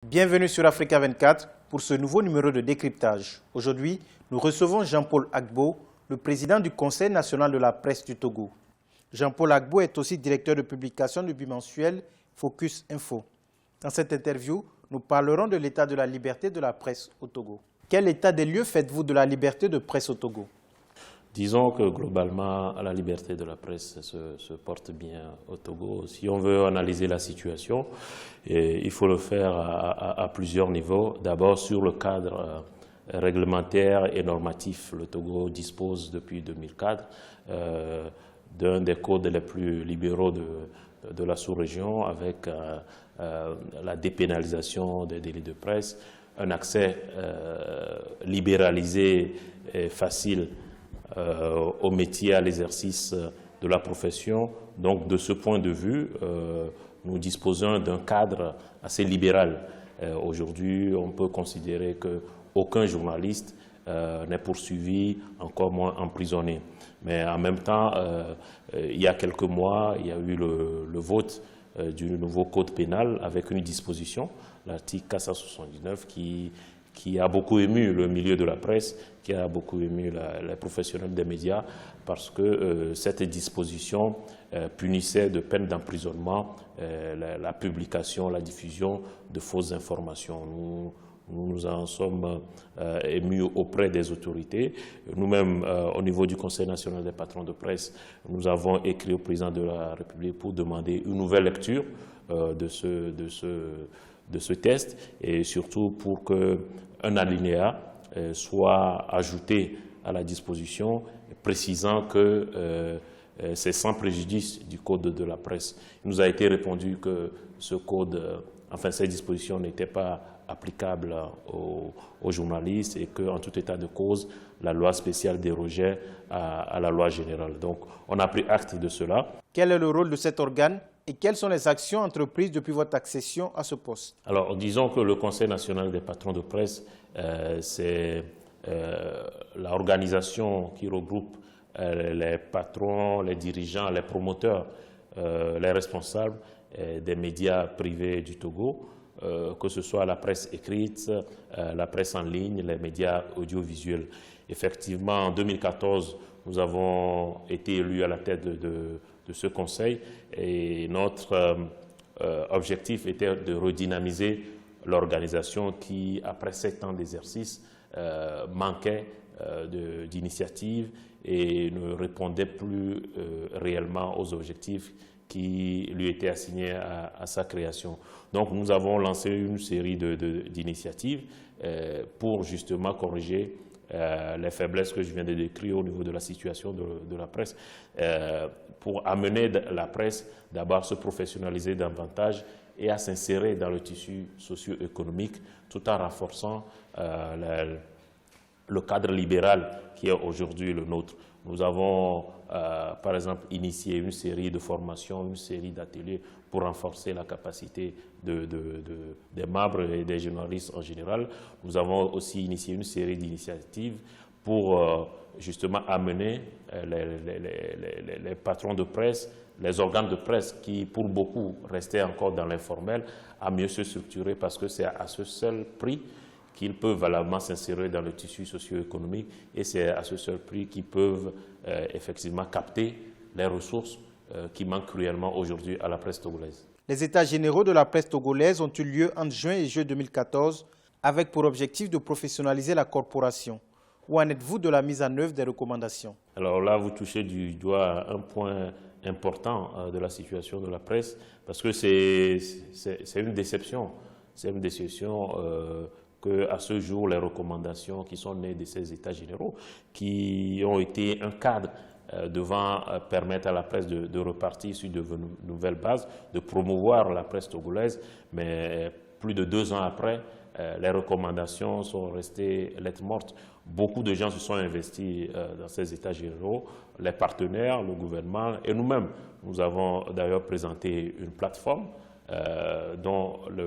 Bienvenue sur Africa 24 pour ce nouveau numéro de décryptage. Aujourd'hui, nous recevons Jean-Paul Agbo, le président du Conseil national de la presse du Togo. Jean-Paul Agbo est aussi directeur de publication du bimensuel Focus Info. Dans cette interview, nous parlerons de l'état de la liberté de la presse au Togo. Quel état des lieux faites-vous de la liberté de presse au Togo? Disons que globalement, la liberté de la presse se porte bien au Togo. Si on veut analyser la situation, il faut le faire à plusieurs niveaux. D'abord sur le cadre réglementaire et normatif. Le Togo dispose depuis 2004 d'un des codes les plus libéraux de la sous-région avec la dépénalisation des délits de presse, un accès libéralisé et facile au métier, à l'exercice de la profession. Donc, de ce point de vue, nous disposons d'un cadre assez libéral. Aujourd'hui, on peut considérer qu'aucun journaliste n'est poursuivi, encore moins emprisonné. Mais en même temps, il y a quelques mois, il y a eu le vote du nouveau code pénal avec une disposition, l'article 479, qui a beaucoup ému le milieu de la presse, qui a beaucoup ému les professionnels des médias, parce que cette disposition punissait de peine d'emprisonnement la publication, la diffusion de fausses informations. Nous en sommes émus auprès des autorités. Nous-mêmes, au niveau du Conseil national des patrons de presse, nous avons écrit au président de la République pour demander une nouvelle lecture de ce test et surtout pour qu'un alinéa soit ajouté à la disposition précisant que c'est sans préjudice du code de la presse. Il nous a été répondu que ce code, ces dispositions n'étaient pas applicables aux journalistes et qu'en tout état de cause, la loi spéciale dérogeait à la loi générale. Donc, on a pris acte de cela. Quel est le rôle de cet organe et quelles sont les actions entreprises depuis votre accession à ce poste? Alors, disons que le Conseil national des patrons de presse, c'est l'organisation qui regroupe les patrons, les dirigeants, les promoteurs, les responsables des médias privés du Togo, que ce soit la presse écrite, la presse en ligne, les médias audiovisuels. Effectivement, en 2014, nous avons été élus à la tête de ce conseil et notre objectif était de redynamiser l'organisation qui, après 7 ans d'exercice, manquait d'initiative et ne répondait plus réellement aux objectifs qui lui étaient assignés à sa création. Donc nous avons lancé une série d'initiatives pour justement corriger les faiblesses que je viens de décrire au niveau de la situation de la presse, pour amener la presse d'abord à se professionnaliser davantage et à s'insérer dans le tissu socio-économique tout en renforçant le cadre libéral qui est aujourd'hui le nôtre. Nous avons, par exemple, initié une série de formations, une série d'ateliers pour renforcer la capacité des membres et des journalistes en général. Nous avons aussi initié une série d'initiatives pour justement amener les patrons de presse, les organes de presse qui, pour beaucoup, restaient encore dans l'informel, à mieux se structurer parce que c'est à ce seul prix qu'ils peuvent valablement s'insérer dans le tissu socio-économique et c'est à ce seul prix qu'ils peuvent effectivement capter les ressources qui manquent cruellement aujourd'hui à la presse togolaise. Les états généraux de la presse togolaise ont eu lieu entre juin et juillet 2014 avec pour objectif de professionnaliser la corporation. Où en êtes-vous de la mise en œuvre des recommandations? Alors là, vous touchez du doigt un point important de la situation de la presse parce que c'est une déception. C'est une déception qu'à ce jour, les recommandations qui sont nées de ces états généraux, qui ont été un cadre devant permettre à la presse de repartir sur de nouvelles bases, de promouvoir la presse togolaise, mais plus de 2 ans après, les recommandations sont restées lettres mortes. Beaucoup de gens se sont investis dans ces états généraux, les partenaires, le gouvernement et nous-mêmes. Nous avons d'ailleurs présenté une plateforme dont la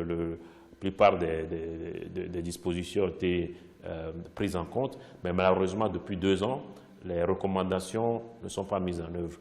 plupart des dispositions ont été prises en compte, mais malheureusement, depuis 2 ans, les recommandations ne sont pas mises en œuvre.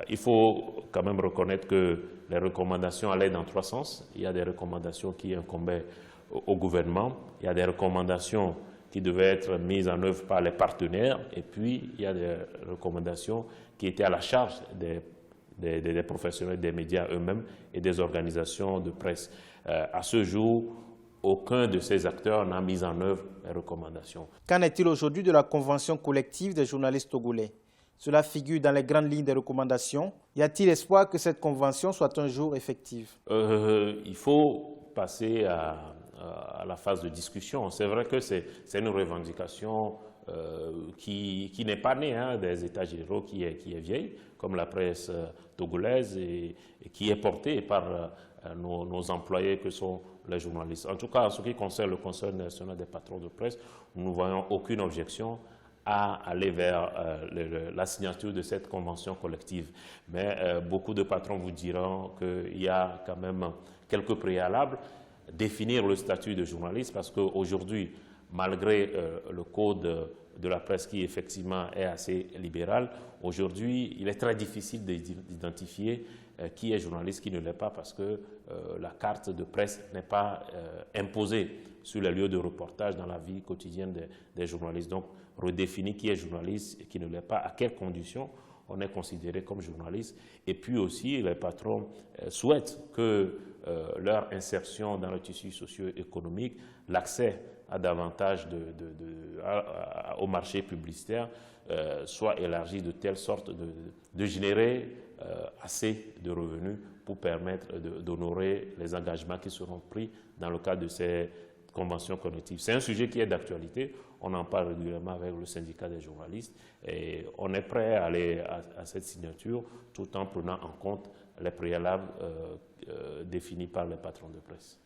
Il faut quand même reconnaître que les recommandations allaient dans 3 sens. Il y a des recommandations qui incombaient au gouvernement. Il y a des recommandations qui devaient être mises en œuvre par les partenaires, et puis il y a des recommandations qui étaient à la charge des professionnels des médias eux-mêmes et des organisations de presse. À ce jour, aucun de ces acteurs n'a mis en œuvre les recommandations. Qu'en est-il aujourd'hui de la convention collective des journalistes togolais? Cela figure dans les grandes lignes des recommandations. Y a-t-il espoir que cette convention soit un jour effective? Il faut passer à la phase de discussion. C'est vrai que c'est une revendication qui n'est pas née des États généraux, qui est vieille, comme la presse togolaise, et qui est portée par nos employés que sont les journalistes. En tout cas, en ce qui concerne le Conseil national des patrons de presse, nous ne voyons aucune objection à aller vers la signature de cette convention collective. Mais beaucoup de patrons vous diront qu'il y a quand même quelques préalables. Définir le statut de journaliste, parce qu'aujourd'hui, malgré le code de la presse qui effectivement est assez libéral, aujourd'hui, il est très difficile d'identifier qui est journaliste, qui ne l'est pas, parce que la carte de presse n'est pas imposée sur les lieux de reportage dans la vie quotidienne des journalistes. Donc, redéfinir qui est journaliste et qui ne l'est pas, à quelles conditions on est considéré comme journaliste. Et puis aussi, les patrons souhaitent que leur insertion dans le tissu socio-économique, l'accès à davantage au marché publicitaire soit élargi de telle sorte de générer assez de revenus pour permettre d'honorer les engagements qui seront pris dans le cadre de ces conventions collectives. C'est un sujet qui est d'actualité. On en parle régulièrement avec le syndicat des journalistes et on est prêt à aller à cette signature tout en prenant en compte les préalables définis par les patrons de presse.